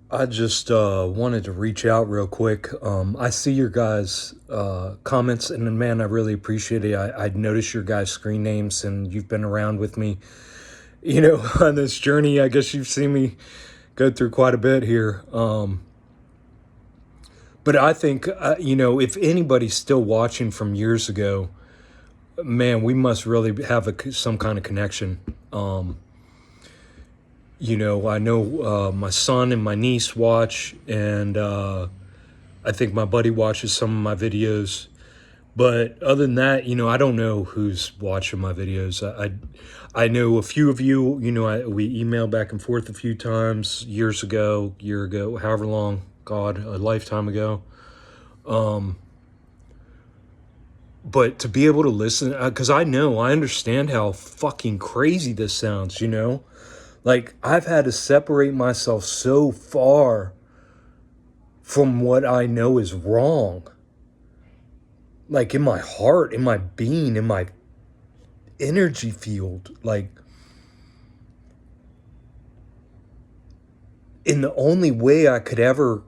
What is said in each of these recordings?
I just wanted to reach out real quick. I see your guys' comments, and man, I really appreciate it. I noticed your guys' screen names, and you've been around with me, on this journey. I guess you've seen me go through quite a bit here. But I think, if anybody's still watching from years ago, man, we must really have some kind of connection. I know my son and my niece watch, and I think my buddy watches some of my videos. But other than that, I don't know who's watching my videos. I know a few of you. We emailed back and forth a few times year ago, however long, God, a lifetime ago. But to be able to listen, because I understand how fucking crazy this sounds. Like, I've had to separate myself so far from what I know is wrong. Like, in my heart, in my being, in my energy field. Like, in the only way I could ever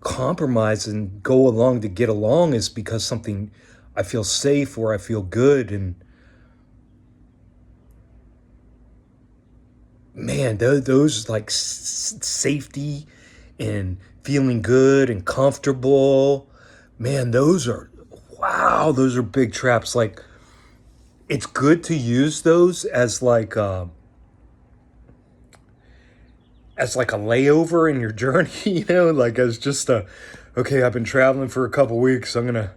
compromise and go along to get along is because something, I feel safe or I feel good. And man, those like safety and feeling good and comfortable, man, wow, those are big traps. Like, it's good to use those as like a layover in your journey, like as just okay, I've been traveling for a couple weeks. I'm gonna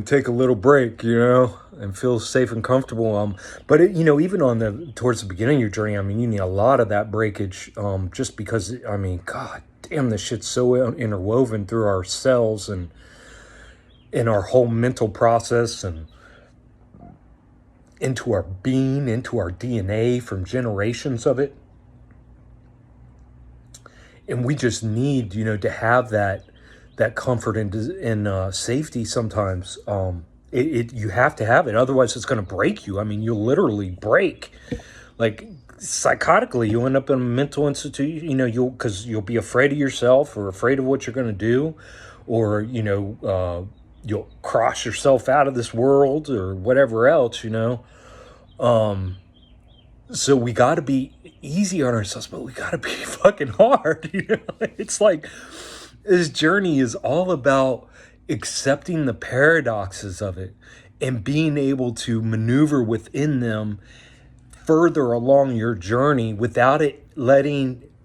take a little break, and feel safe and comfortable. But even towards the beginning of your journey, I mean, you need a lot of that breakage, just because, I mean, God damn, this shit's so interwoven through our cells and in our whole mental process and into our being, into our DNA from generations of it. And we just need, to have that comfort and safety sometimes. You have to have it, otherwise it's going to break you. I mean, you'll literally break. Like, psychotically, you end up in a mental institution. Because you'll be afraid of yourself or afraid of what you're going to do, or you'll cross yourself out of this world or whatever else. So we got to be easy on ourselves, but we got to be fucking hard. It's like, this journey is all about accepting the paradoxes of it and being able to maneuver within them further along your journey without it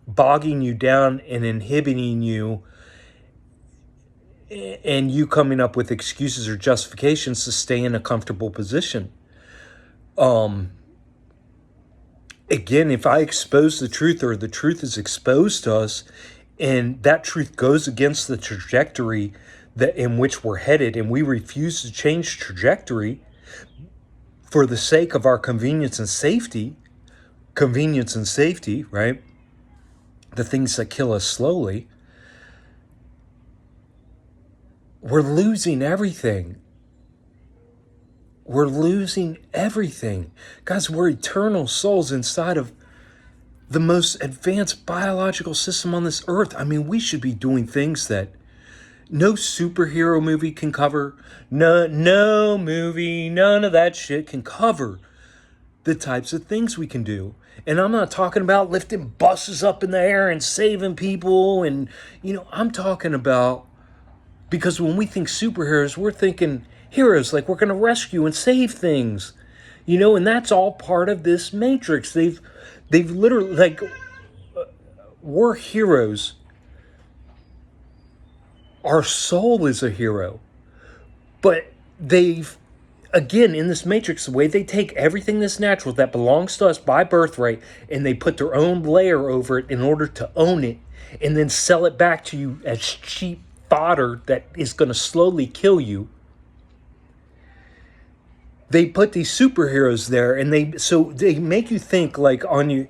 bogging you down and inhibiting you, and you coming up with excuses or justifications to stay in a comfortable position. Again, if I expose the truth, or the truth is exposed to us, and that truth goes against the trajectory in which we're headed, and we refuse to change trajectory for the sake of our convenience and safety, right? The things that kill us slowly, we're losing everything. We're losing everything. Guys, we're eternal souls inside of the most advanced biological system on this earth. I mean, we should be doing things that no superhero movie can cover. No movie, none of that shit can cover the types of things we can do. And I'm not talking about lifting buses up in the air and saving people. And, I'm talking about, because when we think superheroes, we're thinking heroes, like we're going to rescue and save things, and that's all part of this matrix. They've literally, like, we're heroes. Our soul is a hero. But again, in this matrix, the way they take everything that's natural, that belongs to us by birthright, and they put their own layer over it in order to own it, and then sell it back to you as cheap fodder that is going to slowly kill you. They put these superheroes there, and they make you think, like, through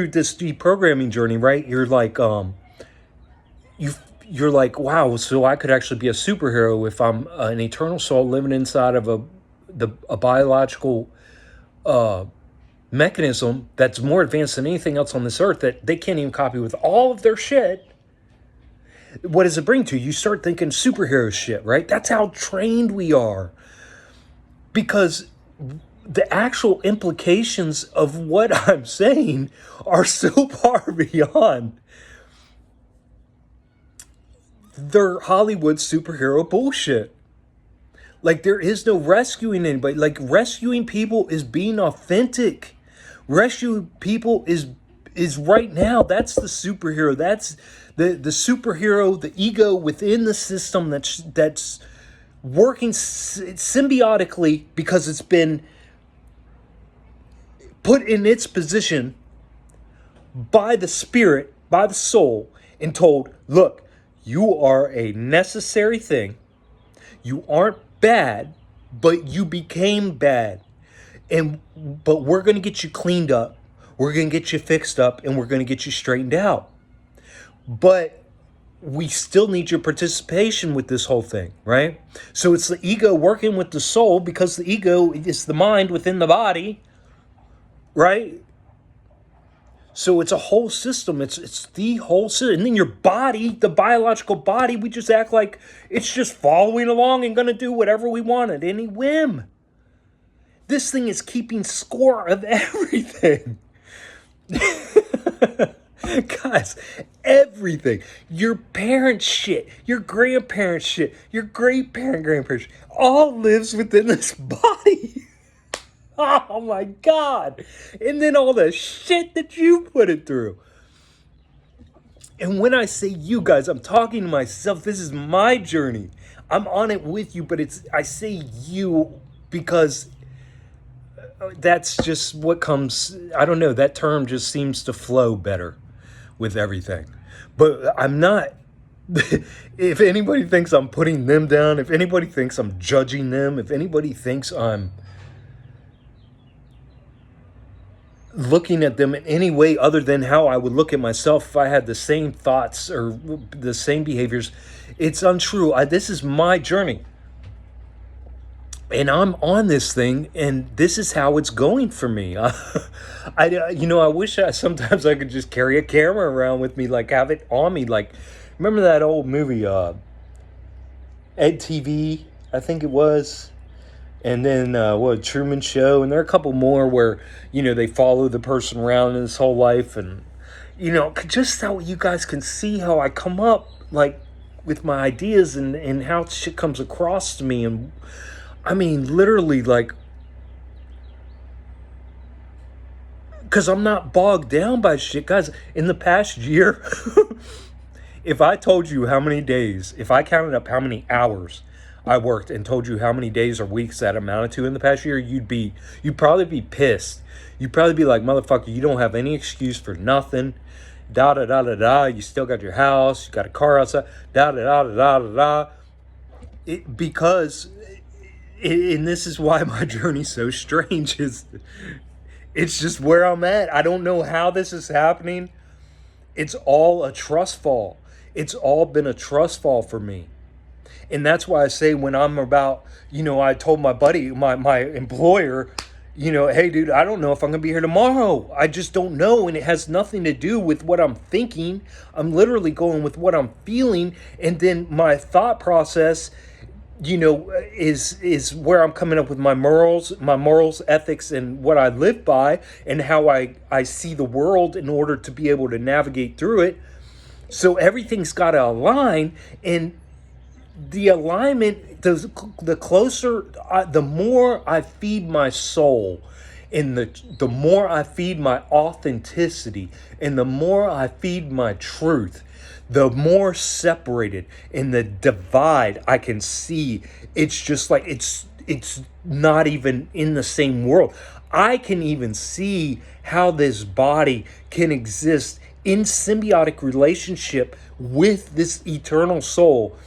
this deprogramming journey, right? You're like, you're like, wow, so I could actually be a superhero if I'm an eternal soul living inside of a biological mechanism that's more advanced than anything else on this earth that they can't even copy with all of their shit, what does it bring to you? You start thinking superhero shit, right? That's how trained we are. Because the actual implications of what I'm saying are so far beyond their Hollywood superhero bullshit. Like, there is no rescuing anybody. Like, rescuing people is being authentic. Rescuing people is right now. That's the superhero. That's the superhero, the ego within the system that's working symbiotically because it's been put in its position by the spirit, by the soul, and told, look, you are a necessary thing. You aren't bad, but you became bad. But we're going to get you cleaned up. We're going to get you fixed up, and we're going to get you straightened out. But we still need your participation with this whole thing, right? So it's the ego working with the soul, because the ego is the mind within the body, right? So it's a whole system. It's the whole system. And then your body, the biological body, we just act like it's just following along and going to do whatever we want at any whim. This thing is keeping score of everything. Guys, everything. Your parents' shit, your grandparents' shit, your grandparents' shit, all lives within this body. Oh my God. And then all the shit that you put it through. And when I say you guys, I'm talking to myself. This is my journey. I'm on it with you, but I say you because that's just what comes. I don't know. That term just seems to flow better with everything. But I'm not. If anybody thinks I'm putting them down, if anybody thinks I'm judging them, if anybody thinks I'm looking at them in any way other than how I would look at myself if I had the same thoughts or the same behaviors, it's untrue. This is my journey. And I'm on this thing, and this is how it's going for me. I wish sometimes I could just carry a camera around with me, like have it on me. Like, remember that old movie, Ed TV, I think it was? And then, Truman Show, and there are a couple more where, they follow the person around in his whole life, and, just so you guys can see how I come up, like, with my ideas and how shit comes across to me, and, I mean, literally, like, because I'm not bogged down by shit, guys. In the past year, if I told you how many days, if I counted up how many hours I worked and told you how many days or weeks that amounted to in the past year, you'd probably be pissed. You'd probably be like, motherfucker, you don't have any excuse for nothing. Da da da da da. You still got your house. You got a car outside. Da da da da da da. And this is why my journey's so strange. It's just where I'm at. I don't know how this is happening. It's all a trust fall. It's all been a trust fall for me. And that's why I say when I'm about, I told my buddy, my employer, hey, dude, I don't know if I'm going to be here tomorrow. I just don't know. And it has nothing to do with what I'm thinking. I'm literally going with what I'm feeling. And then my thought process, is where I'm coming up with my morals, ethics, and what I live by, and how I see the world in order to be able to navigate through it. So everything's got to align, and the alignment, the closer, the more I feed my soul, and the more I feed my authenticity, and the more I feed my truth, the more separated and the divide I can see. It's just like it's not even in the same world. I can even see how this body can exist in symbiotic relationship with this eternal soul.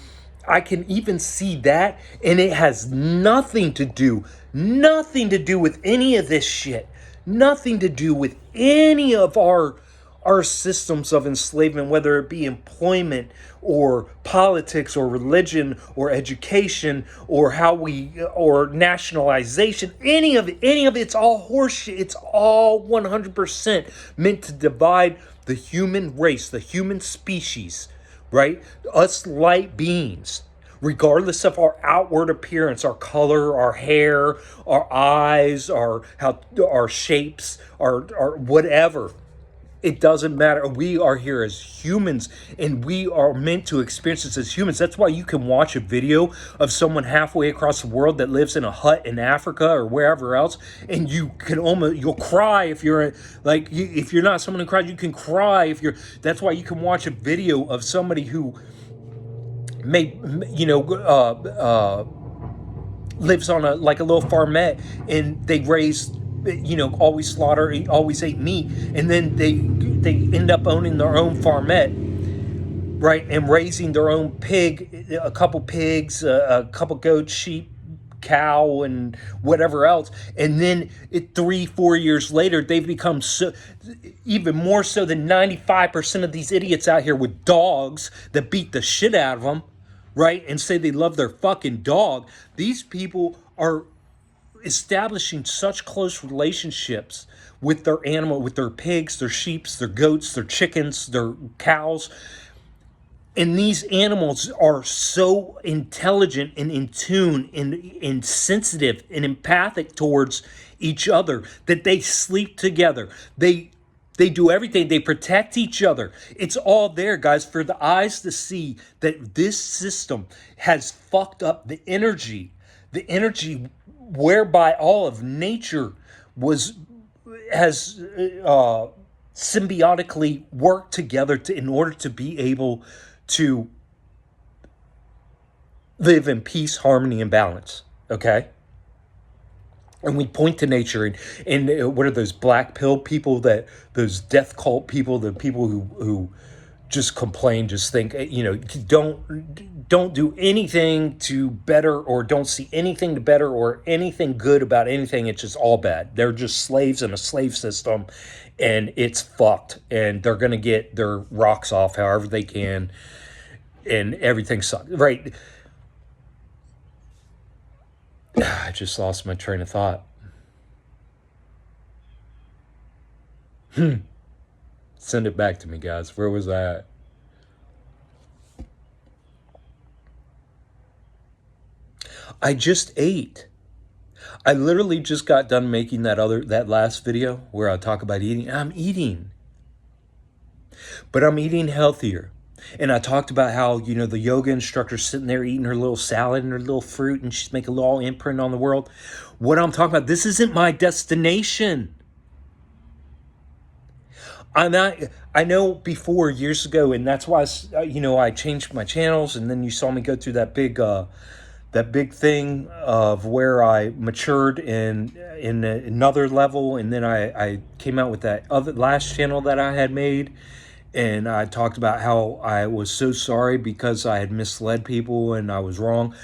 I can even see that, and it has nothing to do with any of this shit. Nothing to do with any of our our systems of enslavement, whether it be employment or politics or religion or education or how we or nationalization, any of it's all horseshit. It's all 100% meant to divide the human race, the human species, right? Us light beings, regardless of our outward appearance, our color, our hair, our eyes, our shapes, our whatever. It doesn't matter. We are here as humans and we are meant to experience this as humans. That's why you can watch a video of someone halfway across the world that lives in a hut in Africa or wherever else, and you'll cry if you're if you're not someone who cries, you can cry if you're. That's why you can watch a video of somebody who may, lives on a little farmette, and they raise, always slaughter, always ate meat, and then they end up owning their own farmette, right, and raising their own pig, a couple pigs, a couple goats, sheep, cow, and whatever else, and then 3-4 years later they've become so, even more so than 95% of these idiots out here with dogs that beat the shit out of them, right, and say they love their fucking dog. These people are establishing such close relationships with their animal, with their pigs, their sheep, their goats, their chickens, their cows. And these animals are so intelligent and in tune and sensitive and empathic towards each other that they sleep together. They do everything. They protect each other. It's all there, guys, for the eyes to see that this system has fucked up the energy whereby all of nature has symbiotically worked together in order to be able to live in peace, harmony, and balance. Okay? And we point to nature, and what are those black pill people, those death cult people, the people who just complain, just think, don't do anything to better, or don't see anything to better or anything good about anything. It's just all bad. They're just slaves in a slave system, and it's fucked. And they're gonna get their rocks off however they can, and everything sucks, right? I just lost my train of thought. Send it back to me, guys. Where was I at? I just ate. I literally just got done making that last video where I talk about eating. I'm eating. But I'm eating healthier. And I talked about how, the yoga instructor's sitting there eating her little salad and her little fruit, and she's making a little imprint on the world. What I'm talking about, this isn't my destination. I know before, years ago, and that's why, I changed my channels, and then you saw me go through that big thing of where I matured in another level, and then I came out with that other last channel that I had made. And I talked about how I was so sorry because I had misled people and I was wrong.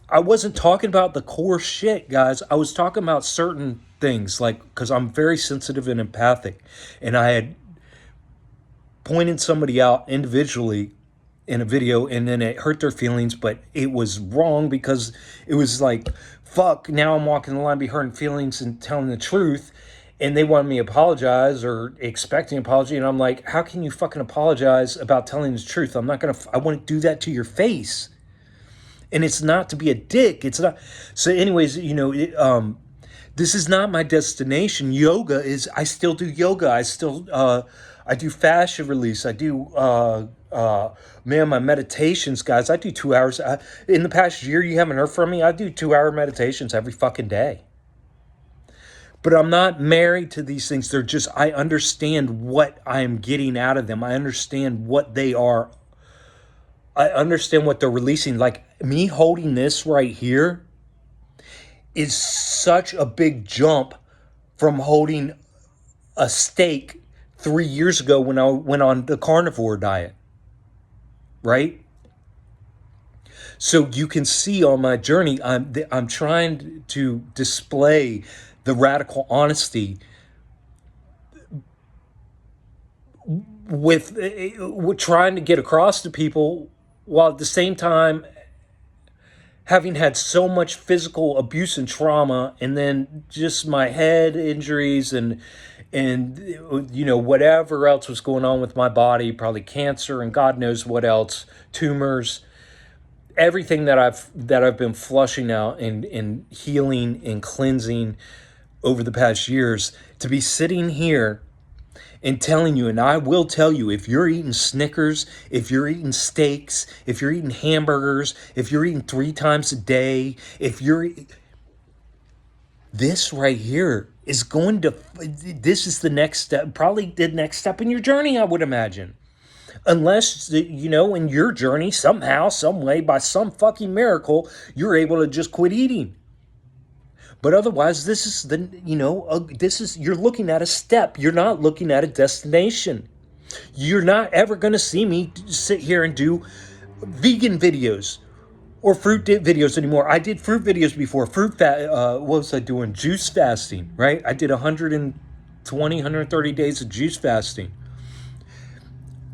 I wasn't talking about the core shit, guys. I was talking about certain things, because I'm very sensitive and empathic. And I had pointed somebody out individually in a video, and then it hurt their feelings, but it was wrong because it was like, fuck, now I'm walking the line, be hurting feelings and telling the truth. And they wanted me to apologize or expecting an apology. And I'm like, how can you fucking apologize about telling the truth? I want to do that to your face. And it's not to be a dick. It's not. So anyways, this is not my destination. Yoga is, I still do yoga. I do fascia release. I do, my meditations, guys. I do 2 hours. In the past year, you haven't heard from me. I do 2-hour meditations every fucking day. But I'm not married to these things. They're just, I understand what I am getting out of them. I understand what they are. I understand what they're releasing. Like me holding this right here is such a big jump from holding a steak 3 years ago when I went on the carnivore diet, right? So you can see on my journey, I'm trying to display the radical honesty with trying to get across to people while at the same time having had so much physical abuse and trauma, and then just my head injuries and whatever else was going on with my body, probably cancer and God knows what else, tumors, everything that I've been flushing out and healing and cleansing over the past years, to be sitting here and telling you, and I will tell you, if you're eating Snickers, if you're eating steaks, if you're eating hamburgers, if you're eating 3 times a day, this right here is this is the next step, probably the next step in your journey, I would imagine. Unless, in your journey, somehow, some way, by some fucking miracle, you're able to just quit eating. But otherwise, this is you're looking at a step. You're not looking at a destination. You're not ever going to see me sit here and do vegan videos or fruit videos anymore. I did fruit videos before. What was I doing? Juice fasting, right? I did 130 days of juice fasting.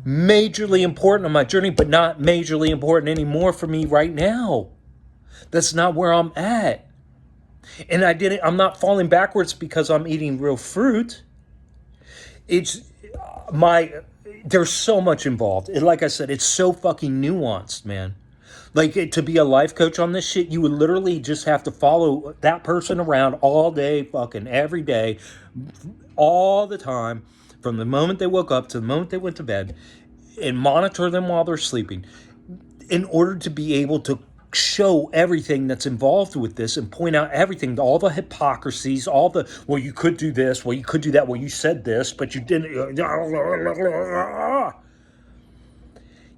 Majorly important on my journey, but not majorly important anymore for me right now. That's not where I'm at. And I'm not falling backwards because I'm eating real fruit. There's so much involved. And like I said, it's so fucking nuanced, man. Like, to be a life coach on this shit, you would literally just have to follow that person around all day, fucking every day, all the time, from the moment they woke up to the moment they went to bed, and monitor them while they're sleeping, in order to be able to show everything that's involved with this and point out everything, all the hypocrisies, all the, well, you could do this, well, you could do that, well, you said this, but you didn't.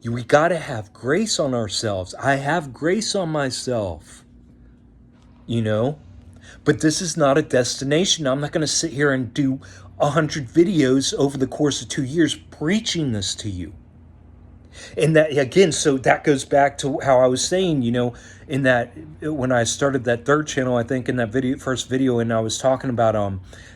We got to have grace on ourselves. I have grace on myself, but this is not a destination. I'm not going to sit here and do 100 videos over the course of 2 years preaching this to you. And that, again, so that goes back to how I was saying, in that, when I started that third channel, I think in that first video, and I was talking about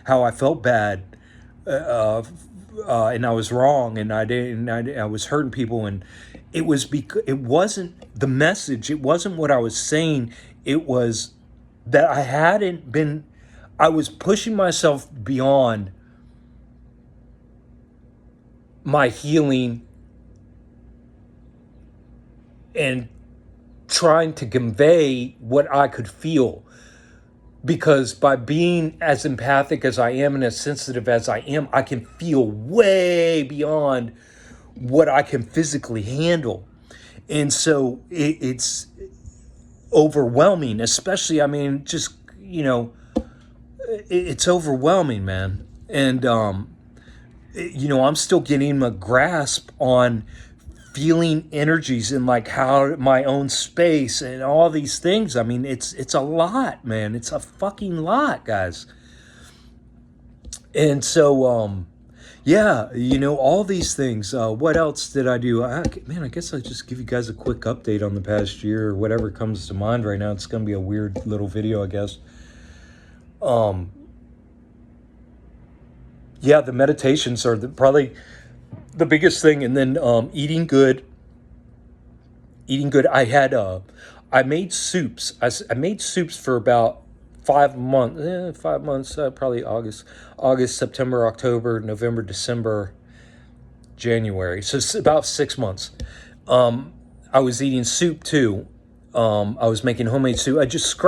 how I felt bad, and I was wrong, and I was hurting people, and it was because it wasn't the message, it wasn't what I was saying, it was that I was pushing myself beyond my healing and trying to convey what I could feel. Because by being as empathic as I am and as sensitive as I am, I can feel way beyond what I can physically handle. And so it's overwhelming, especially, it's overwhelming, man. And, I'm still getting a grasp on feeling energies in like how my own space and all these things. It's a lot, man. It's a fucking lot, guys. And so, all these things. What else did I do? I guess I'll just give you guys a quick update on the past year or whatever comes to mind right now. It's going to be a weird little video, I guess. The meditations are probably the biggest thing. And then eating good. I made soups. I made soups for about 5 months. 5 months, probably August, September, October, November, December, January. So it's about 6 months. I was eating soup too. I was making homemade soup. I just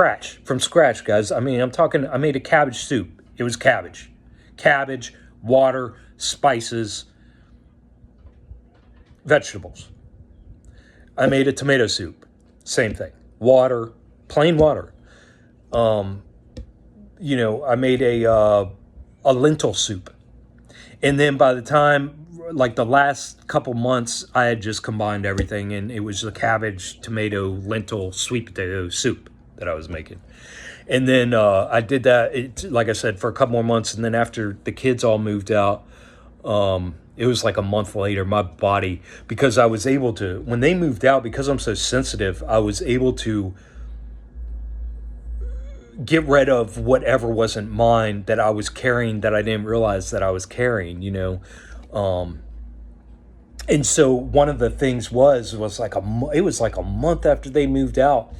from scratch, guys. I made a cabbage soup. It was cabbage, water, spices, vegetables. I made a tomato soup. Same thing. Water, plain water. I made a lentil soup. And then by the time, like the last couple months, I had just combined everything, and it was the cabbage, tomato, lentil, sweet potato soup that I was making. And then I did that, like I said, for a couple more months. And then after the kids all moved out, it was like a month later, my body, because I was able to, when they moved out, because I'm so sensitive, I was able to get rid of whatever wasn't mine that I was carrying that I didn't realize that I was carrying, And so one of the things was like it was like a month after they moved out,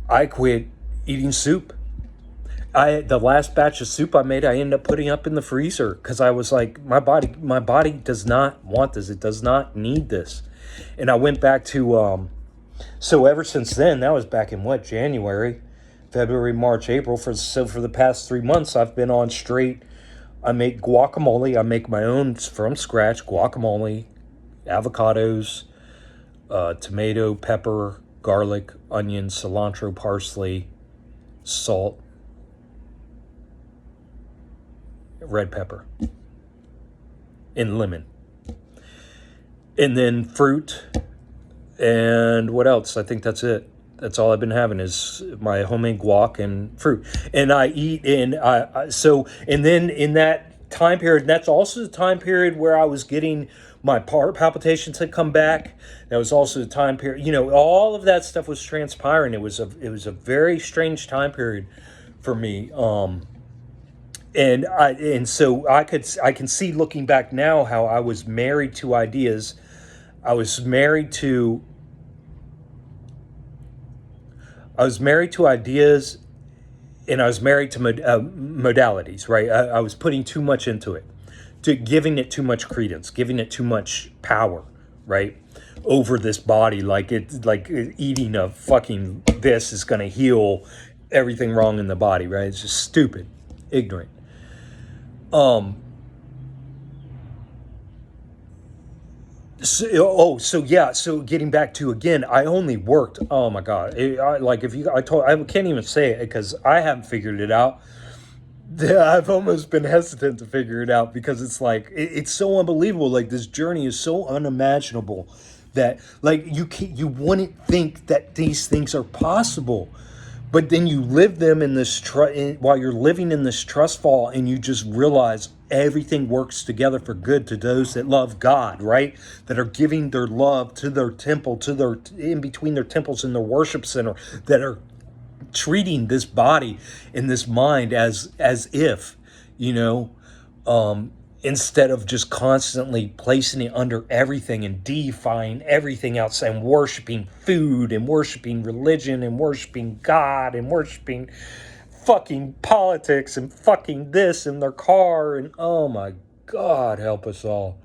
I quit eating soup. The last batch of soup I made, I ended up putting up in the freezer because I was like, my body does not want this. It does not need this. And I went back to so ever since then, that was back in what, January, February, March, April. For the past 3 months, I've been on straight. I make guacamole. I make my own from scratch guacamole, avocados, tomato, pepper, garlic, onion, cilantro, parsley, salt, red pepper, and lemon. And then fruit. And what else? I think that's it. That's all I've been having is my homemade guac and fruit. And I eat and then in that time period, that's also the time period where I was getting my heart palpitations had come back. That was also the time period, all of that stuff was transpiring. It was a very strange time period for me. And so I can see looking back now how I was married to ideas. I was married to ideas, and I was married to modalities, right? I was putting too much into it, to giving it too much credence, giving it too much power, right? Over this body, like eating a fucking this is going to heal everything wrong in the body, right? It's just stupid, ignorant. So getting back to again, I only worked. Oh my god! I can't even say it because I haven't figured it out. I've almost been hesitant to figure it out because it's like it's so unbelievable. Like this journey is so unimaginable that like you wouldn't think that these things are possible. But then you live them in this while you're living in this trust fall, and you just realize everything works together for good to those that love God, right? That are giving their love to their temple, to their in between their temples and their worship center, that are treating this body and this mind as if, you know, instead of just constantly placing it under everything and deifying everything else and worshiping food and worshiping religion and worshiping God and worshiping fucking politics and fucking this and their car and oh my God, help us all.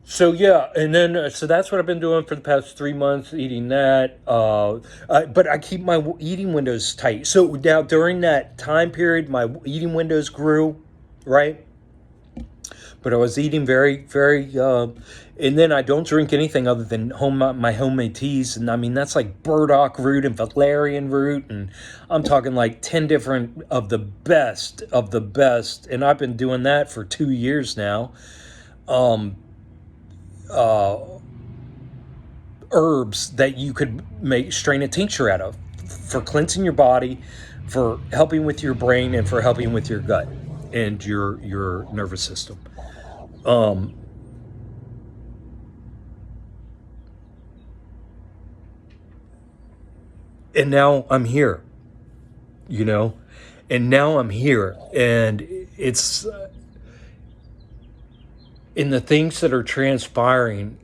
So yeah, and then so that's what I've been doing for the past 3 months, eating that. But I keep my eating windows tight. So now during that time period, my eating windows grew, right? But I was eating very, very, and then I don't drink anything other than my homemade teas, and I mean that's like burdock root and valerian root, and I'm talking like 10 different of the best, and I've been doing that for 2 years now. Herbs that you could strain a tincture out of for cleansing your body, for helping with your brain, and for helping with your gut and your nervous system. Um, and now I'm here, you know, and now I'm here, and it's in the things that are transpiring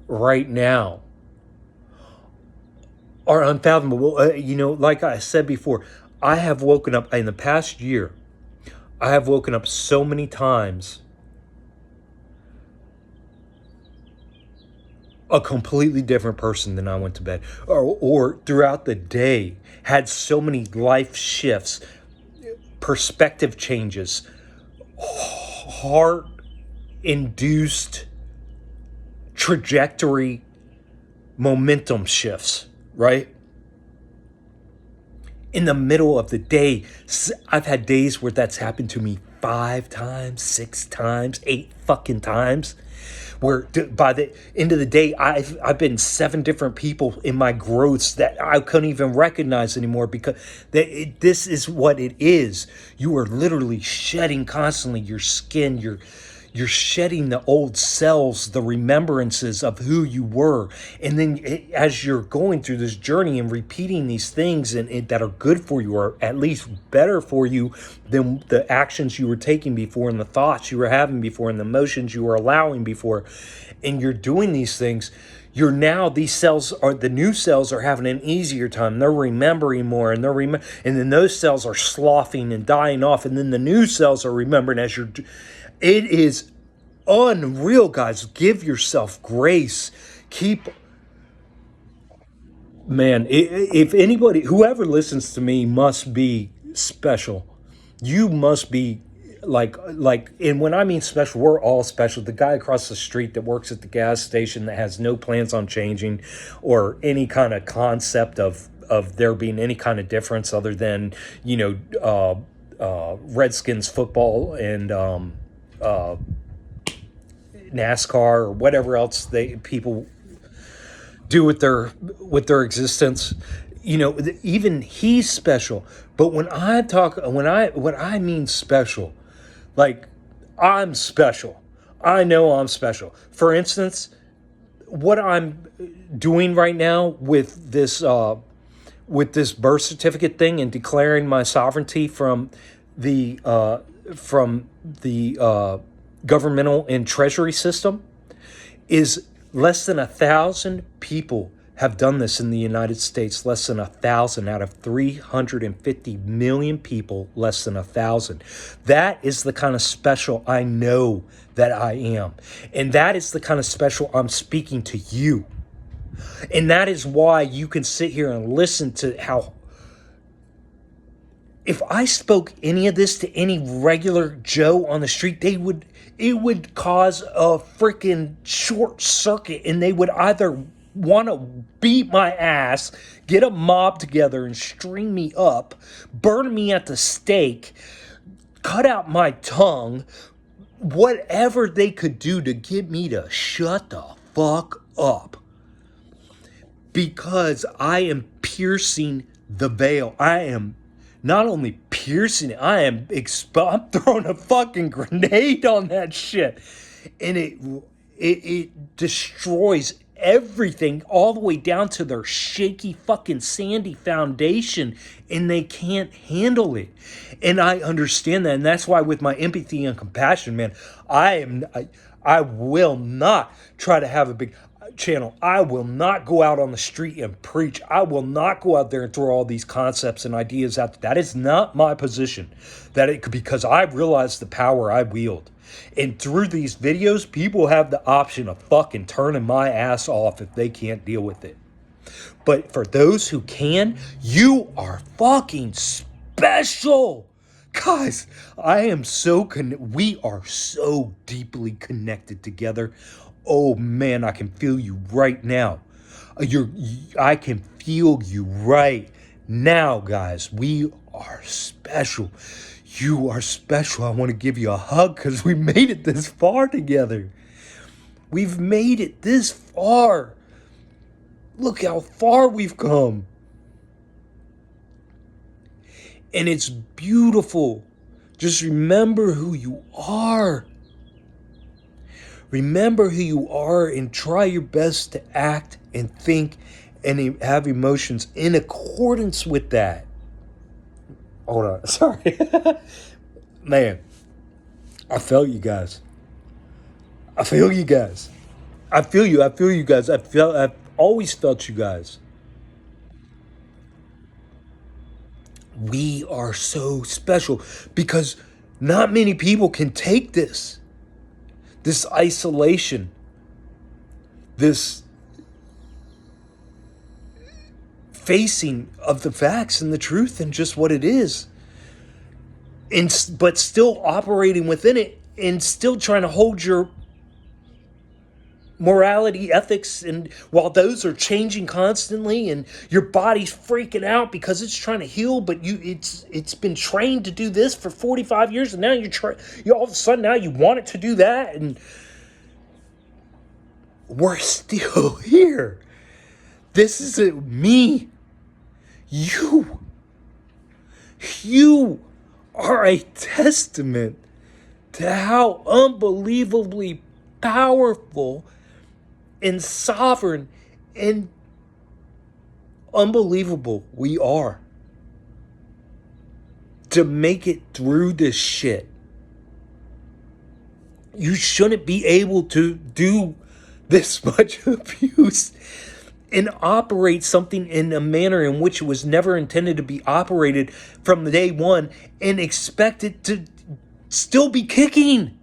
right now are unfathomable. Like I said before, I have woken up in the past year. I have woken up so many times a completely different person than I went to bed, or throughout the day had so many life shifts, perspective changes, heart induced trajectory momentum shifts, right? In the middle of the day, I've had days where that's happened to me 5 times, 6 times, 8 fucking times. Where by the end of the day, I've been 7 different people in my growths that I couldn't even recognize anymore because this is what it is. You are literally shedding constantly your skin, You're shedding the old selves, the remembrances of who you were. And then as you're going through this journey and repeating these things that are good for you, or at least better for you than the actions you were taking before and the thoughts you were having before and the emotions you were allowing before, and you're doing these things, you're now, these cells are, the new cells are having an easier time. They're remembering more, and and then those cells are sloughing and dying off, and then the new cells are remembering as you're. It is unreal, guys. Give yourself grace. Keep, man. If anybody, whoever listens to me, must be special. You must be and when I mean special, we're all special. The guy across the street that works at the gas station that has no plans on changing or any kind of concept of there being any kind of difference other than, Redskins football and NASCAR or whatever else people do with their existence. Even he's special. But when I mean special, like, I'm special. I know I'm special. For instance, what I'm doing right now with this birth certificate thing and declaring my sovereignty the from the governmental and treasury system is less than 1,000 people have done this in the United States. Less than 1,000 out of 350 million people. Less than 1,000. That is the kind of special I know that I am, and that is the kind of special I'm speaking to you. And that is why you can sit here and listen to how, if I spoke any of this to any regular Joe on the street, it would cause a freaking short circuit, and they would either want to beat my ass, get a mob together and string me up, burn me at the stake, cut out my tongue, whatever they could do to get me to shut the fuck up. Because I am piercing the veil. I am not only piercing it, I'm throwing a fucking grenade on that shit. And it destroys everything all the way down to their shaky fucking sandy foundation, and they can't handle it. And I understand that, and that's why with my empathy and compassion, man, I will not try to have a big channel. I will not go out on the street and preach. I will not go out there and throw all these concepts and ideas out. That is not my position. Because I realize the power I wield. And through these videos, people have the option of fucking turning my ass off if they can't deal with it. But for those who can, you are fucking special. Guys, we are so deeply connected together. Oh man, I can feel you right now. I can feel you right now, guys. We are special. You are special. I want to give you a hug because we made it this far together. We've made it this far. Look how far we've come. And it's beautiful. Just remember who you are. Remember who you are and try your best to act and think and have emotions in accordance with that. Hold on. Sorry. Man, I felt you guys. I feel you guys. I feel you. I feel you guys. I've always felt you guys. We are so special because not many people can take this isolation, this facing of the facts and the truth and just what it is, but still operating within it and still trying to hold your morality, ethics, and while those are changing constantly and your body's freaking out because it's trying to heal, but it's been trained to do this for 45 years, and now you all of a sudden now you want it to do that, and we're still here. This isn't me. You are a testament to how unbelievably powerful and sovereign and unbelievable we are to make it through this shit. You shouldn't be able to do this much abuse and operate something in a manner in which it was never intended to be operated from the day one and expect it to still be kicking.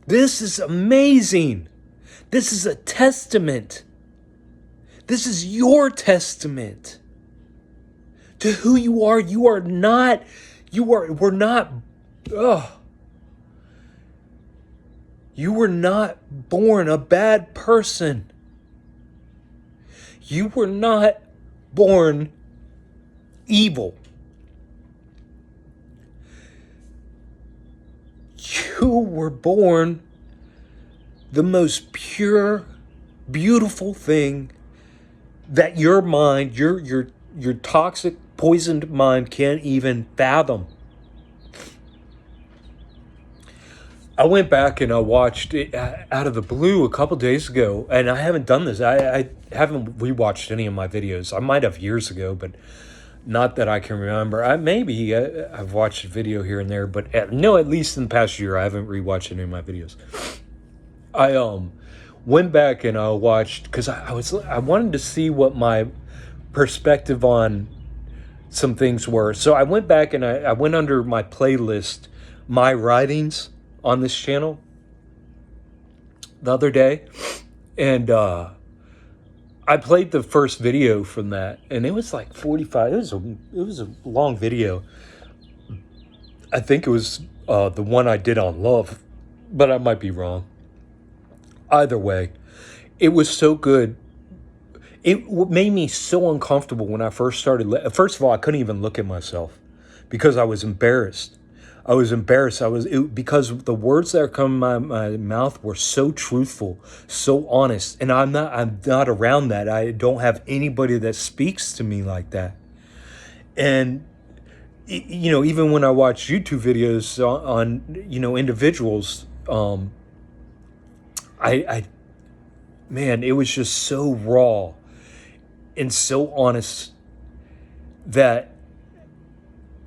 This is amazing. This is a testament. This is your testament to who you are. We're not, you were not born a bad person. You were not born evil. You were born the most pure, beautiful thing that your mind, your toxic, poisoned mind can't even fathom. I went back and I watched it out of the blue a couple days ago, and I haven't done this. I haven't rewatched any of my videos. I might have years ago, but not that I can remember. I've watched a video here and there, but at least in the past year, I haven't rewatched any of my videos. I went back and I watched, because I wanted to see what my perspective on some things were. So I went back and I went under my playlist, my writings on this channel the other day, and I played the first video from that, and it was like 45. It was a long video. I think it was the one I did on love, but I might be wrong. Either way, it was so good. It made me so uncomfortable when I first started. First of all, I couldn't even look at myself because I was embarrassed. Because the words that are coming out of my mouth were so truthful, so honest, and I'm not around that. I don't have anybody that speaks to me like that. And even when I watch YouTube videos on individuals, man, it was just so raw and so honest that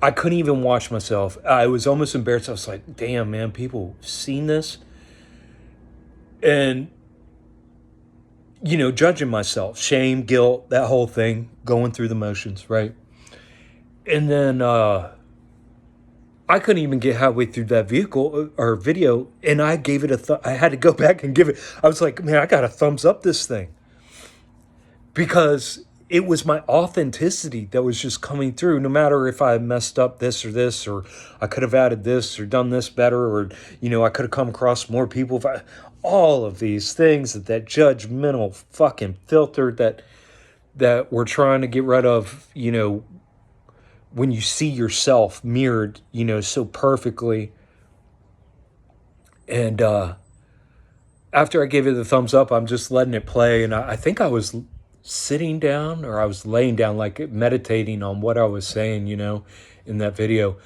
I couldn't even watch myself. I was almost embarrassed. I was like, damn, man, people have seen this. And, judging myself, shame, guilt, that whole thing, going through the motions, right? And then I couldn't even get halfway through that video, and I gave it I had to go back and give it. I was like, man, I got to thumbs up this thing, because it was my authenticity that was just coming through. No matter if I messed up this, or I could have added this or done this better, or I could have come across more people. All of these things that judgmental fucking filter that we're trying to get rid of. When you see yourself mirrored, so perfectly. And after I gave it the thumbs up, I'm just letting it play. And I think I was sitting down, or I was laying down, like meditating on what I was saying, in that video.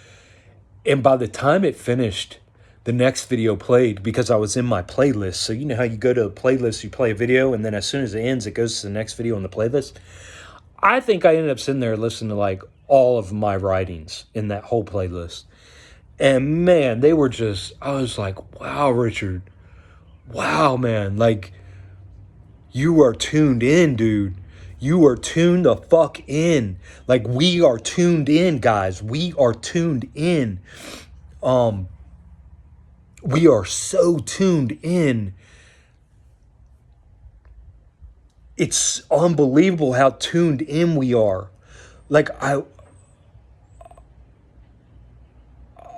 And by the time it finished, the next video played, because I was in my playlist. So you know how you go to a playlist, you play a video, and then as soon as it ends, it goes to the next video on the playlist. I think I ended up sitting there listening to like all of my writings in that whole playlist. And man, they were just, I was like, wow, Richard. Wow, man. Like, you are tuned in, dude. You are tuned the fuck in. Like, we are tuned in, guys. We are tuned in. We are so tuned in. It's unbelievable how tuned in we are. Like,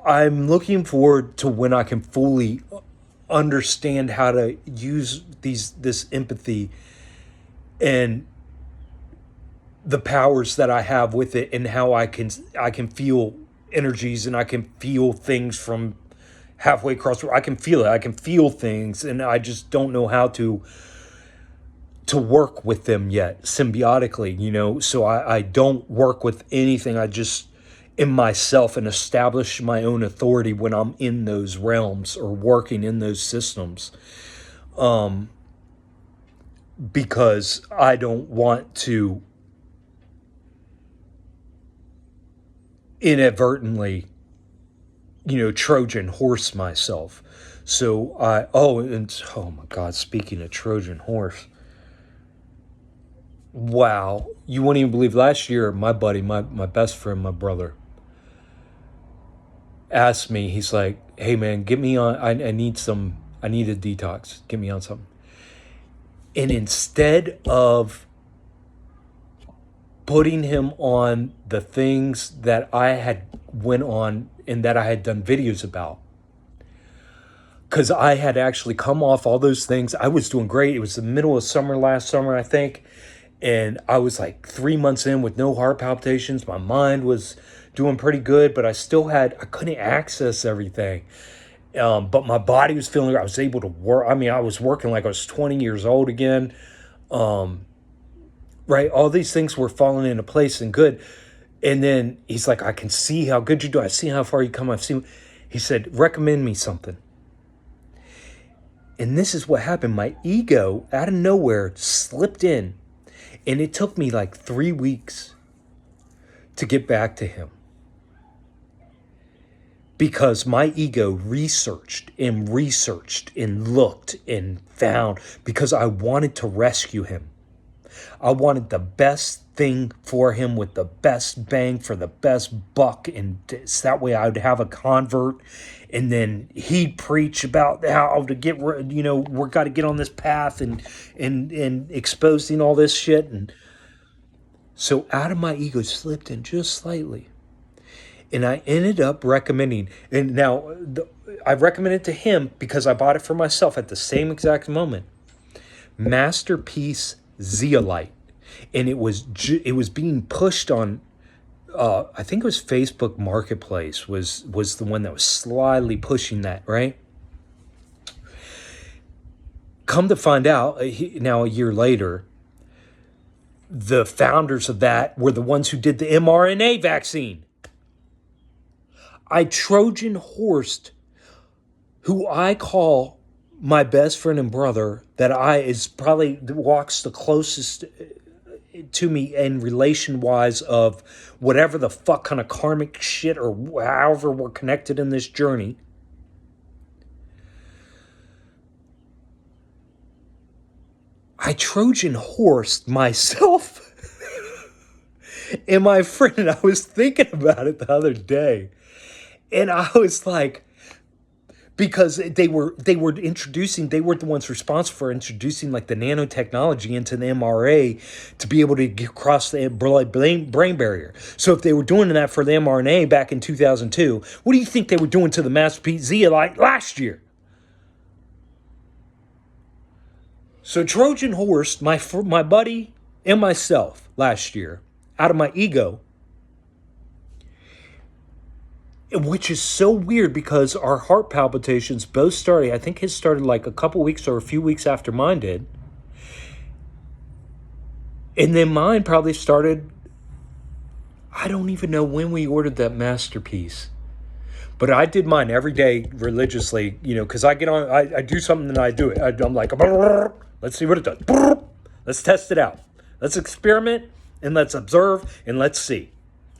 I'm looking forward to when I can fully understand how to use this empathy and the powers that I have with it, and how I can feel energies, and I can feel things from halfway across. I can feel it. I can feel things, and I just don't know how to work with them yet symbiotically, So I don't work with anything. in myself and establish my own authority when I'm in those realms or working in those systems, because I don't want to inadvertently, Trojan horse myself. So oh my God, speaking of Trojan horse, wow, you won't even believe last year, my buddy, my best friend, my brother, asked me, he's like, hey man, get me on, I need a detox, get me on something. And instead of putting him on the things that I had went on and that I had done videos about, because I had actually come off all those things. I was doing great. It was the middle of summer last summer, I think. And I was like 3 months in with no heart palpitations. My mind was doing pretty good, but I couldn't access everything. But my body was feeling, I was able to work. I mean, I was working like I was 20 years old again. Right? All these things were falling into place and good. And then he's like, I can see how good you do. I see how far you come. He said, recommend me something. And this is what happened. My ego, out of nowhere, slipped in. And it took me like 3 weeks to get back to him. Because my ego researched and looked and found, because I wanted to rescue him. I wanted the best thing for him with the best bang for the best buck. And that way I would have a convert. And then he'd preach about how to get, we're got to get on this path and exposing all this shit. And so out of my ego slipped in just slightly. And I ended up recommending, and now I recommended to him because I bought it for myself at the same exact moment, Masterpiece Zeolite. And it was being pushed on, I think it was Facebook Marketplace was the one that was slyly pushing that, right? Come to find out, now a year later, the founders of that were the ones who did the mRNA vaccine. I Trojan horsed who I call my best friend and brother, that walks the closest to me in relation wise of whatever the fuck kind of karmic shit or however we're connected in this journey. I Trojan horsed myself and my friend. I was thinking about it the other day, and I was like, because they were the ones responsible for introducing like the nanotechnology into the mRNA to be able to get across the brain barrier. So if they were doing that for the mRNA back in 2002, what do you think they were doing to the Masterpiece Zeolite last year? So Trojan horsed my buddy and myself last year out of my ego, which is so weird because our heart palpitations both started, I think his started like a couple weeks or a few weeks after mine did. And then mine probably started, I don't even know when we ordered that Masterpiece. But I did mine every day religiously, because I get on, I do something and I do it. I'm like, let's see what it does. Let's test it out. Let's experiment and let's observe and let's see,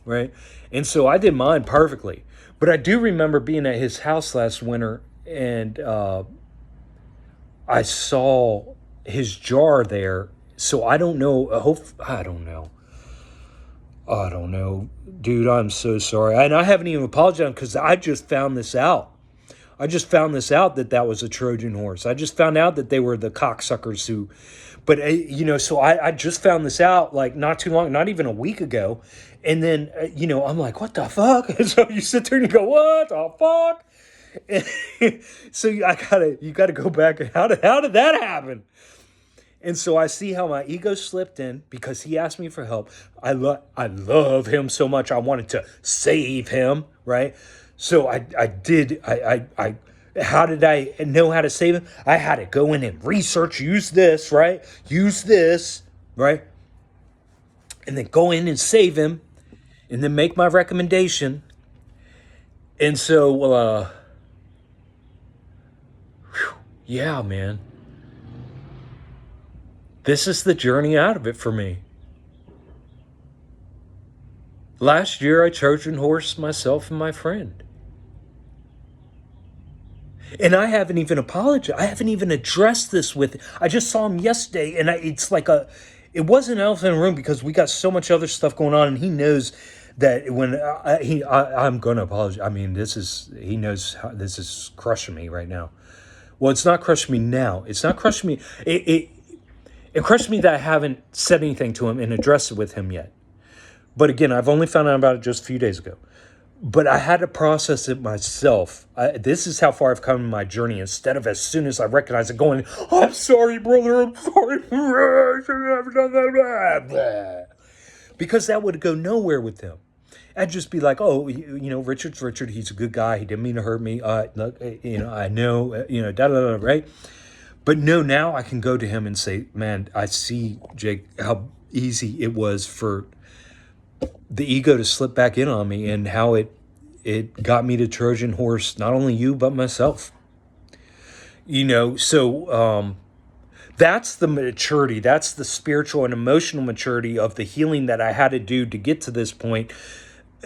right? And so I did mine perfectly. But I do remember being at his house last winter, and I saw his jar there. So I don't know. I don't know. Dude, I'm so sorry. And I haven't even apologized because I just found this out. That was a Trojan horse. I just found out that they were the cocksuckers who... But, so I just found this out like not too long, not even a week ago. And then, I'm like, what the fuck? And so you sit there and you go, what the fuck? And so you gotta go back. How did that happen? And so I see how my ego slipped in because he asked me for help. I love him so much. I wanted to save him, right? So I did. How did I know how to save him? I had to go in and research, use this, right? And then go in and save him. and then make my recommendation. And so, yeah, man, this is the journey out of it for me. Last year, I Trojan horsed myself and my friend. And I haven't even apologized. I haven't even addressed this with. I just saw him yesterday, and it's like it wasn't an elephant in the room because we got so much other stuff going on, and he knows that when I'm going to apologize. I mean, he knows how this is crushing me right now. Well, it's not crushing me now. It's not crushing me. It crushed me that I haven't said anything to him and addressed it with him yet. But again, I've only found out about it just a few days ago. But I had to process it myself. This is how far I've come in my journey. Instead of as soon as I recognize it, going, oh, I'm sorry, brother. I'm sorry. I should have never done that. Because that would go nowhere with him. I'd just be like, oh, Richard's Richard. He's a good guy. He didn't mean to hurt me. Look, I know, right? But no, now I can go to him and say, man, I see, Jake, how easy it was for the ego to slip back in on me, and how it got me to Trojan horse not only you but myself. So that's the maturity, that's the spiritual and emotional maturity of the healing that I had to do to get to this point,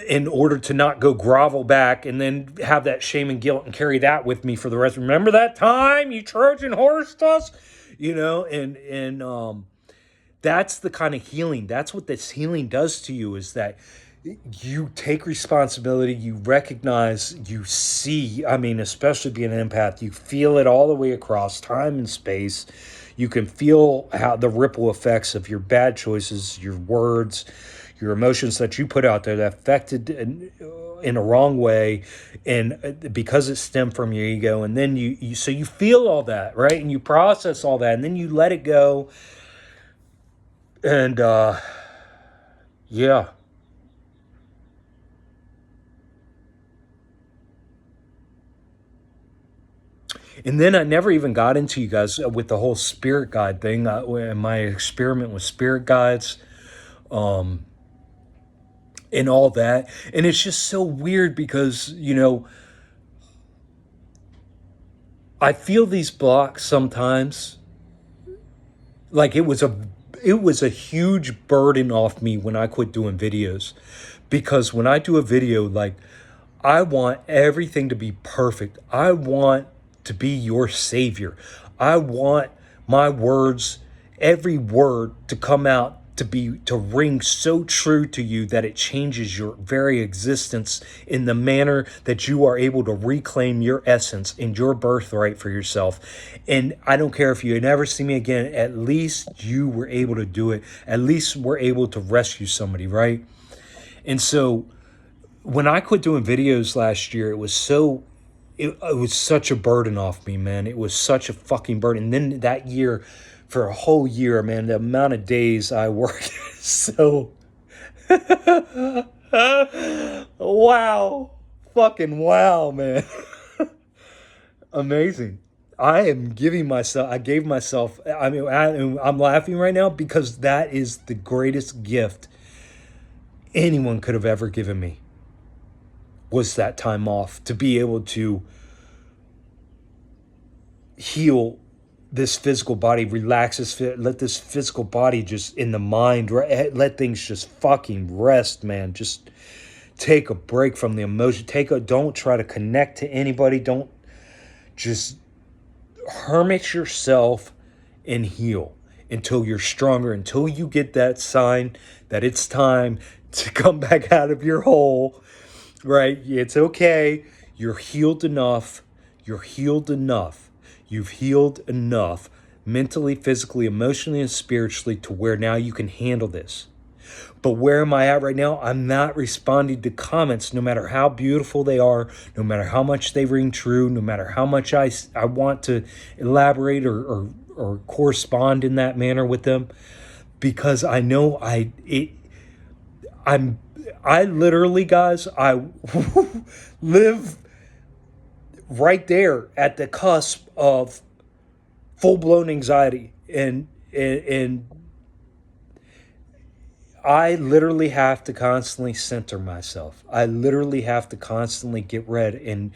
in order to not go grovel back and then have that shame and guilt and carry that with me for the rest. Remember that time you Trojan horsed us, and that's the kind of healing. That's what this healing does to you, is that you take responsibility, you recognize, you see, especially being an empath, you feel it all the way across time and space. You can feel how the ripple effects of your bad choices, your words, your emotions that you put out there that affected in a wrong way, and because it stemmed from your ego. And then you feel all that, right? And you process all that, and then you let it go. And yeah. And then I never even got into, you guys, with the whole spirit guide thing, my experiment with spirit guides, and all that. And it's just so weird because, I feel these blocks sometimes. Like it was a huge burden off me when I quit doing videos. Because when I do a video, like, I want everything to be perfect. I want to be your savior. I want my words, every word, to come out to ring so true to you that it changes your very existence in the manner that you are able to reclaim your essence and your birthright for yourself. And I don't care if you never see me again, at least you were able to do it. At least we're able to rescue somebody, right? And so when I quit doing videos last year, it was such a burden off me, man. It was such a fucking burden. And then that year, for a whole year, man, the amount of days I worked, so wow, fucking wow, man. Amazing. I gave myself, I'm laughing right now because that is the greatest gift anyone could have ever given me, was that time off, to be able to heal this physical body, relax this, let this physical body just, in the mind, let things just fucking rest, man. Just take a break from the emotion. Don't try to connect to anybody. Don't, just hermit yourself and heal until you're stronger, until you get that sign that it's time to come back out of your hole, right? It's okay. You're healed enough. You're healed enough. You've healed enough mentally, physically, emotionally, and spiritually to where now you can handle this. But where am I at right now? I'm not responding to comments, no matter how beautiful they are, no matter how much they ring true, no matter how much I want to elaborate or correspond in that manner with them, because I know I literally, guys, I live right there at the cusp of full-blown anxiety, and I literally have to constantly center myself. I literally have to constantly get rid and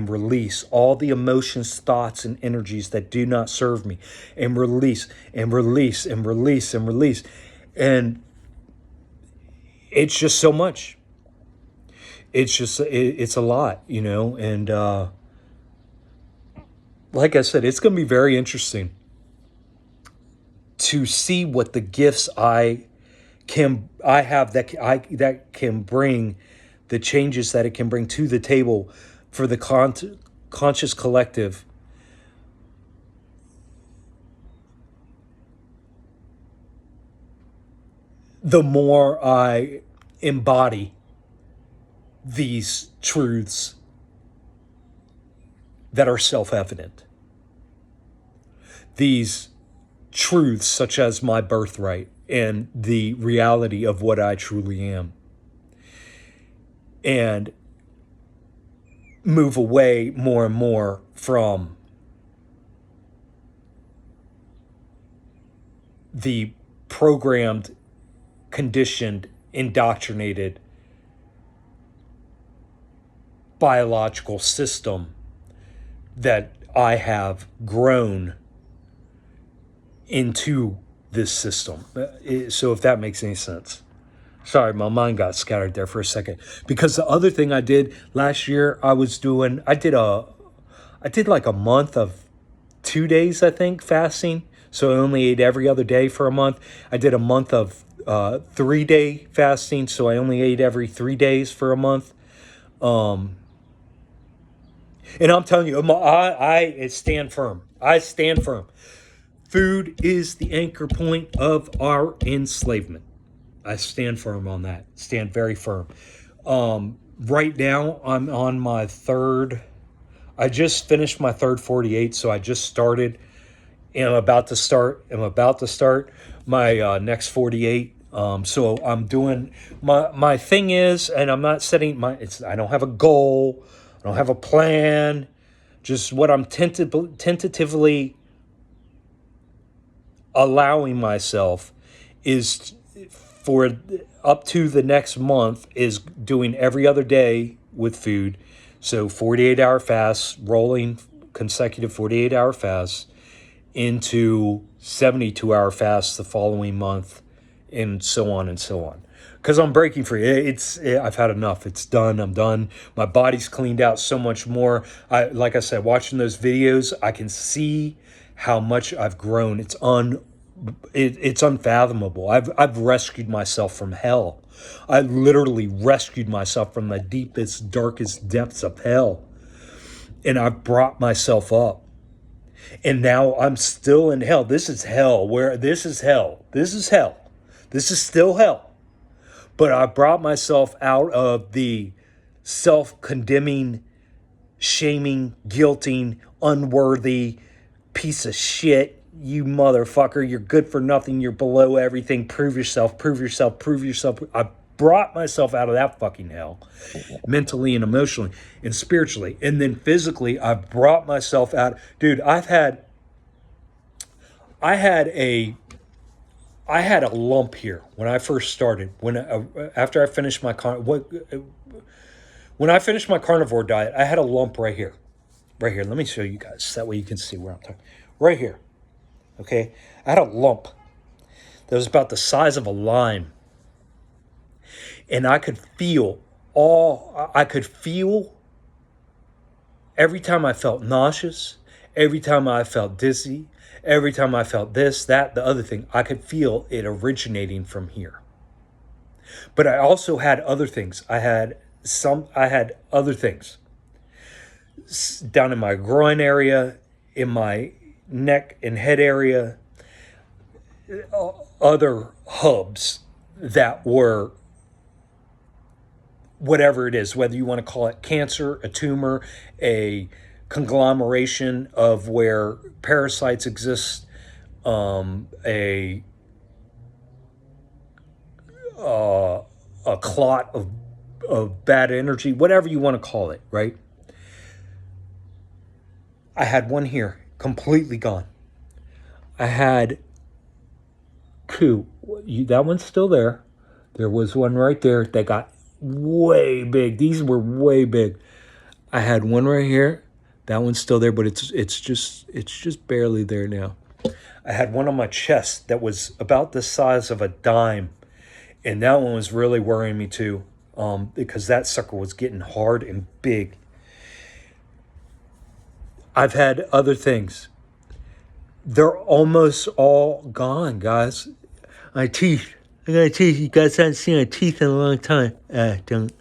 release all the emotions, thoughts, and energies that do not serve me, and release and release and release and release. And it's just so much. It's a lot, And like I said, it's going to be very interesting to see what the gifts I have that can bring the changes that it can bring to the table for the conscious collective. The more I embody these truths that are self-evident, these truths such as my birthright and the reality of what I truly am, and move away more and more from the programmed, conditioned, indoctrinated biological system that I have grown into this system. So if that makes any sense. Sorry, my mind got scattered there for a second. Because the other thing I did last year, I did like a month of 2 days, I think, fasting. So I only ate every other day for a month. I did a month of 3-day fasting. So I only ate every 3 days for a month. And I'm telling you, I stand firm. I stand firm. Food is the anchor point of our enslavement. I stand firm on that. Stand very firm. Right now, I'm on my third. I just finished my third 48, so I just started, and I'm about to start. My next 48. So I'm doing my thing is, and I'm not setting my. I don't have a goal. I don't have a plan. Just what I'm tentatively allowing myself is for up to the next month is doing every other day with food. So 48-hour fasts, rolling consecutive 48-hour fasts into 72-hour fasts the following month, and so on and so on. Because I'm breaking free. I've had enough. It's done. I'm done. My body's cleaned out so much more. Like I said, watching those videos, I can see how much I've grown. It's unfathomable. I've rescued myself from hell. I literally rescued myself from the deepest, darkest depths of hell. And I've brought myself up. And now I'm still in hell. This is hell. This is hell. This is hell. This is still hell. But I brought myself out of the self-condemning, shaming, guilting, unworthy piece of shit. You motherfucker, you're good for nothing. You're below everything. Prove yourself, prove yourself, prove yourself. I brought myself out of that fucking hell, mentally and emotionally and spiritually. And then physically, I brought myself out. Dude, I had a lump here when I first started. After I finished when I finished my carnivore diet, I had a lump right here. Right here. Let me show you guys. That way you can see where I'm talking. Right here. Okay? I had a lump that was about the size of a lime. And I could feel every time I felt nauseous, every time I felt dizzy, every time I felt this, that, the other thing, I could feel it originating from here. But I also had other things. I had other things down in my groin area, in my neck and head area, other hubs that were whatever it is, whether you want to call it cancer, a tumor, a conglomeration of where parasites exist, a clot of bad energy, whatever you want to call it, right? I had one here, completely gone. I had two. That one's still there. There was one right there that got way big. These were way big. I had one right here. That one's still there, but it's just barely there now. I had one on my chest that was about the size of a dime, and that one was really worrying me too, because that sucker was getting hard and big. I've had other things. They're almost all gone, guys. My teeth. I got teeth. You guys haven't seen my teeth in a long time. Don't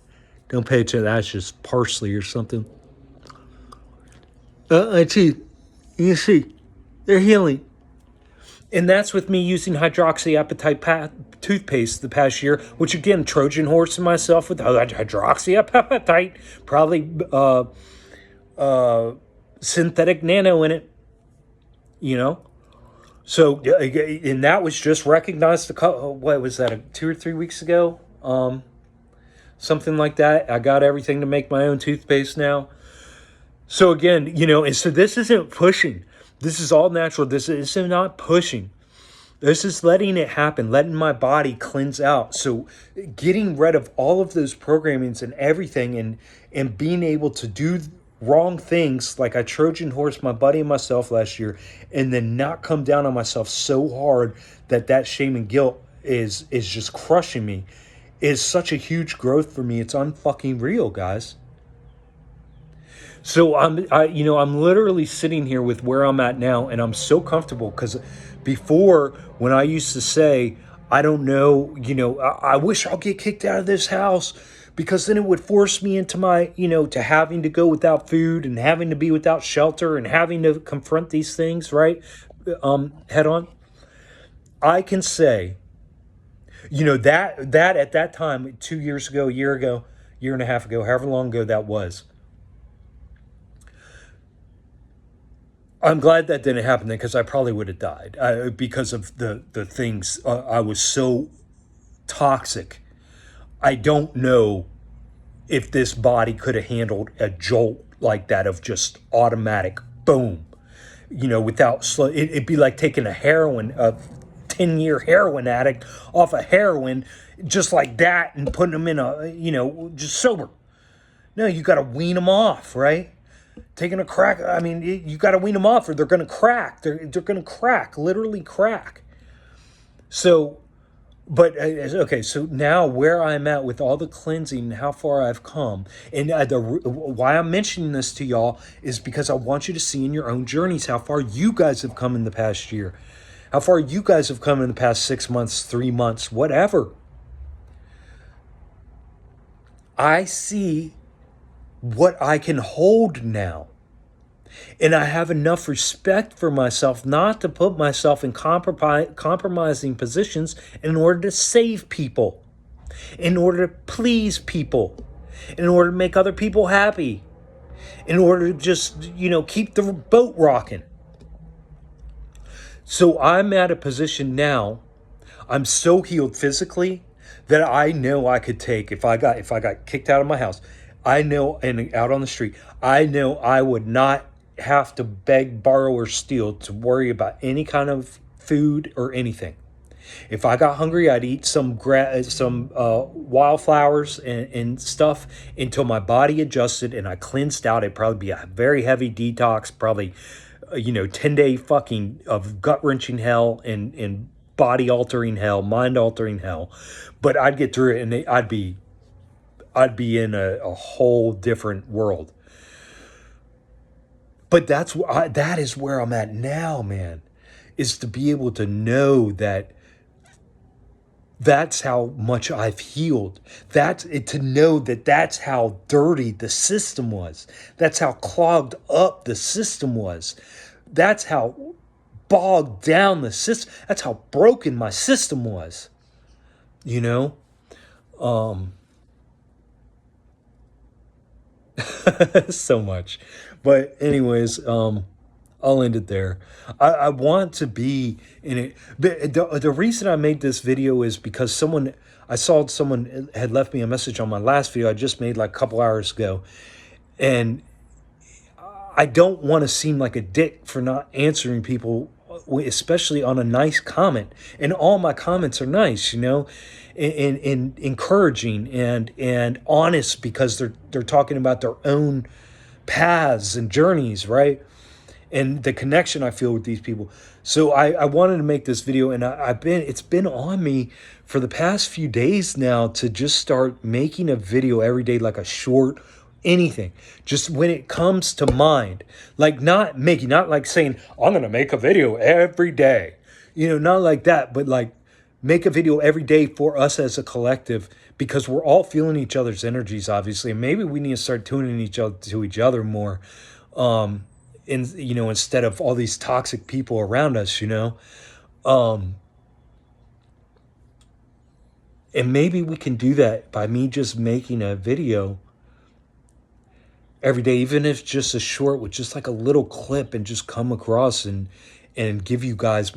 pay attention. That's just parsley or something. My teeth. You can see. They're healing. And that's with me using hydroxyapatite toothpaste the past year, which again, Trojan horse and myself with hydroxyapatite, probably synthetic nano in it, you know? So, and that was just recognized, what was that, 2 or 3 weeks ago? Something like that. I got everything to make my own toothpaste now. So again, and so this isn't pushing. This is all natural. This is not pushing. This is letting it happen, letting my body cleanse out. So getting rid of all of those programmings and everything, and being able to do wrong things like I Trojan horse my buddy and myself last year, and then not come down on myself so hard that shame and guilt is just crushing me, is such a huge growth for me. It's unfucking real, guys. So I'm literally sitting here with where I'm at now, and I'm so comfortable, because before, when I used to say, I don't know, I wish I'll get kicked out of this house, because then it would force me into my, to having to go without food and having to be without shelter and having to confront these things, right? Head on. I can say, that at that time, 2 years ago, a year ago, year and a half ago, however long ago that was, I'm glad that didn't happen then, because I probably would have died, because of the things. I was so toxic. I don't know if this body could have handled a jolt like that of just automatic boom, without slow. It'd be like taking a 10-year heroin addict off of heroin just like that and putting them in just sober. No, you got to wean them off, right? Taking a crack, I mean, you got to wean them off or they're going to crack. They're going to crack, literally crack. So, but okay, so now where I'm at with all the cleansing and how far I've come, and why I'm mentioning this to y'all is because I want you to see in your own journeys how far you guys have come in the past year, how far you guys have come in the past 6 months, 3 months, whatever. I see what I can hold now. And I have enough respect for myself not to put myself in compromising positions in order to save people, in order to please people, in order to make other people happy, in order to just, keep the boat rocking. So I'm at a position now, I'm so healed physically that I know I could take, if I got kicked out of my house, I know, and out on the street, I know I would not have to beg, borrow, or steal to worry about any kind of food or anything. If I got hungry, I'd eat some wildflowers and stuff until my body adjusted and I cleansed out. It'd probably be a very heavy detox, probably 10-day fucking of gut-wrenching hell and body-altering hell, mind-altering hell. But I'd get through it, and I'd be in a whole different world. But that is where I'm at now, man, is to be able to know that that's how much I've healed. To know that that's how dirty the system was. That's how clogged up the system was. That's how bogged down the system. That's how broken my system was. So much. But anyways, I'll end it there. I want to be in it. The reason I made this video is because I saw someone had left me a message on my last video I just made like a couple hours ago. And I don't want to seem like a dick for not answering people especially on a nice comment. And all my comments are nice, and encouraging and honest, because they're talking about their own paths and journeys, right? And the connection I feel with these people. So I wanted to make this video, and it's been on me for the past few days now to just start making a video every day, like a short, anything, just when it comes to mind, like not like saying I'm gonna make a video every day, not like that, but like make a video every day for us as a collective, because we're all feeling each other's energies, obviously, and maybe we need to start tuning each other more, instead of all these toxic people around us, um, and maybe we can do that by me just making a video every day, even if just a short, with just like a little clip, and just come across and give you guys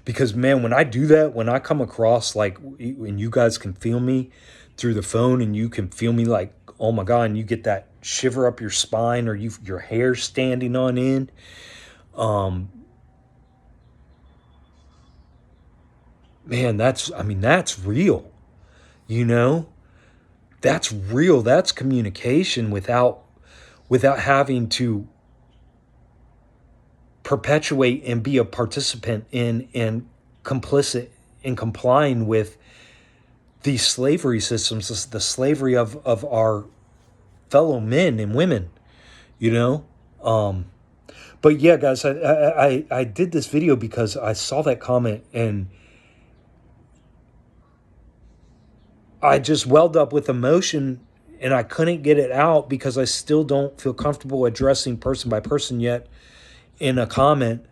because man, when I do that, when I come across, like, and you guys can feel me through the phone, and you can feel me like, oh my God, and you get that shiver up your spine, or your hair standing on end. Man, that's real, that's real. That's communication without having to perpetuate and be a participant in and complicit in complying with these slavery systems, the slavery of our fellow men and women, you know? But yeah, guys, I did this video because I saw that comment, and I just welled up with emotion, and I couldn't get it out because I still don't feel comfortable addressing person by person yet in a comment.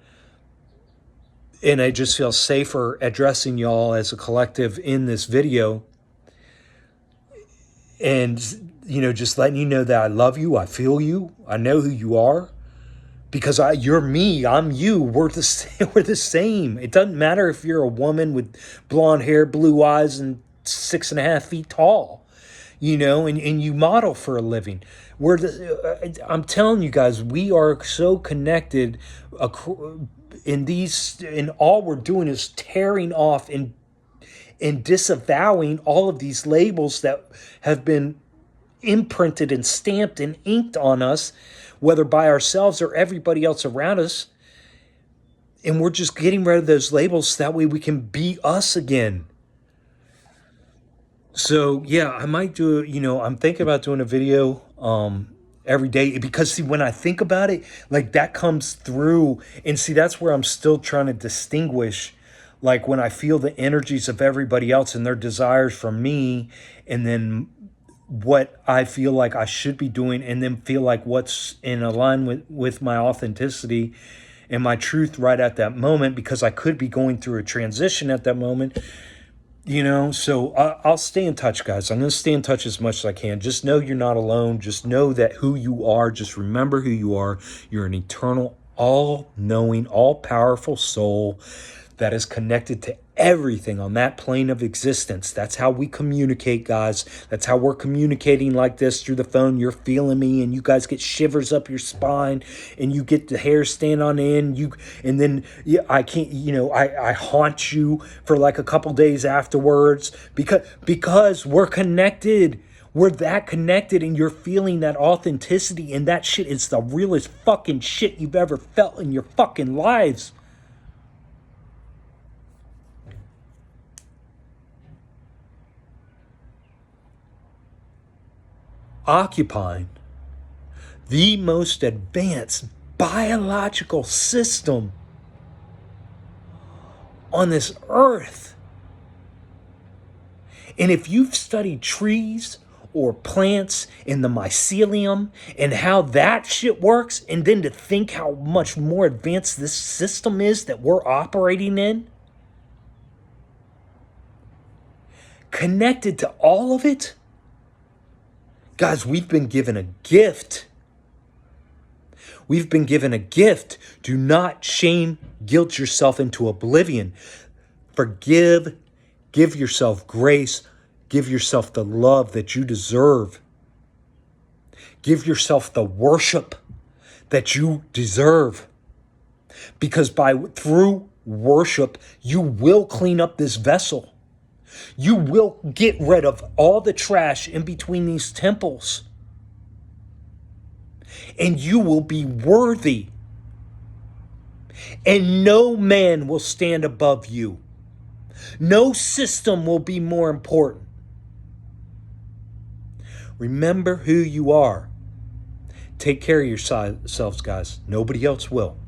And I just feel safer addressing y'all as a collective in this video. And, just letting you know that I love you. I feel you. I know who you are. Because you're me, I'm you. We're the same. It doesn't matter if you're a woman with blonde hair, blue eyes, and 6.5 feet tall, and you model for a living. I'm telling you guys, we are so connected. And all we're doing is tearing off and disavowing all of these labels that have been imprinted and stamped and inked on us, whether by ourselves or everybody else around us. And we're just getting rid of those labels so that way we can be us again. So yeah, I might do, I'm thinking about doing a video every day, because see, when I think about it, like, that comes through, and see, that's where I'm still trying to distinguish, like, when I feel the energies of everybody else and their desires from me, and then what I feel like I should be doing, and then feel like what's in alignment with my authenticity and my truth right at that moment, because I could be going through a transition at that moment. So I'll stay in touch, guys. I'm going to stay in touch as much as I can. Just know you're not alone. Just know that who you are. Just remember who you are. You're an eternal, all-knowing, all-powerful soul that is connected to everything on that plane of existence. That's how we communicate, guys. That's how we're communicating like this through the phone. You're feeling me, and you guys get shivers up your spine, and you get the hair stand on end. And then I can't, I haunt you for like a couple days afterwards, because we're connected. We're that connected, and you're feeling that authenticity, and that shit is the realest fucking shit you've ever felt in your fucking lives. Occupying the most advanced biological system on this earth. And if you've studied trees or plants in the mycelium and how that shit works, and then to think how much more advanced this system is that we're operating in, connected to all of it, guys, we've been given a gift. We've been given a gift. Do not shame, guilt yourself into oblivion. Forgive, give yourself grace, give yourself the love that you deserve. Give yourself the worship that you deserve. Because through worship, you will clean up this vessel. You will get rid of all the trash in between these temples. And you will be worthy. And no man will stand above you. No system will be more important. Remember who you are. Take care of yourselves, guys. Nobody else will.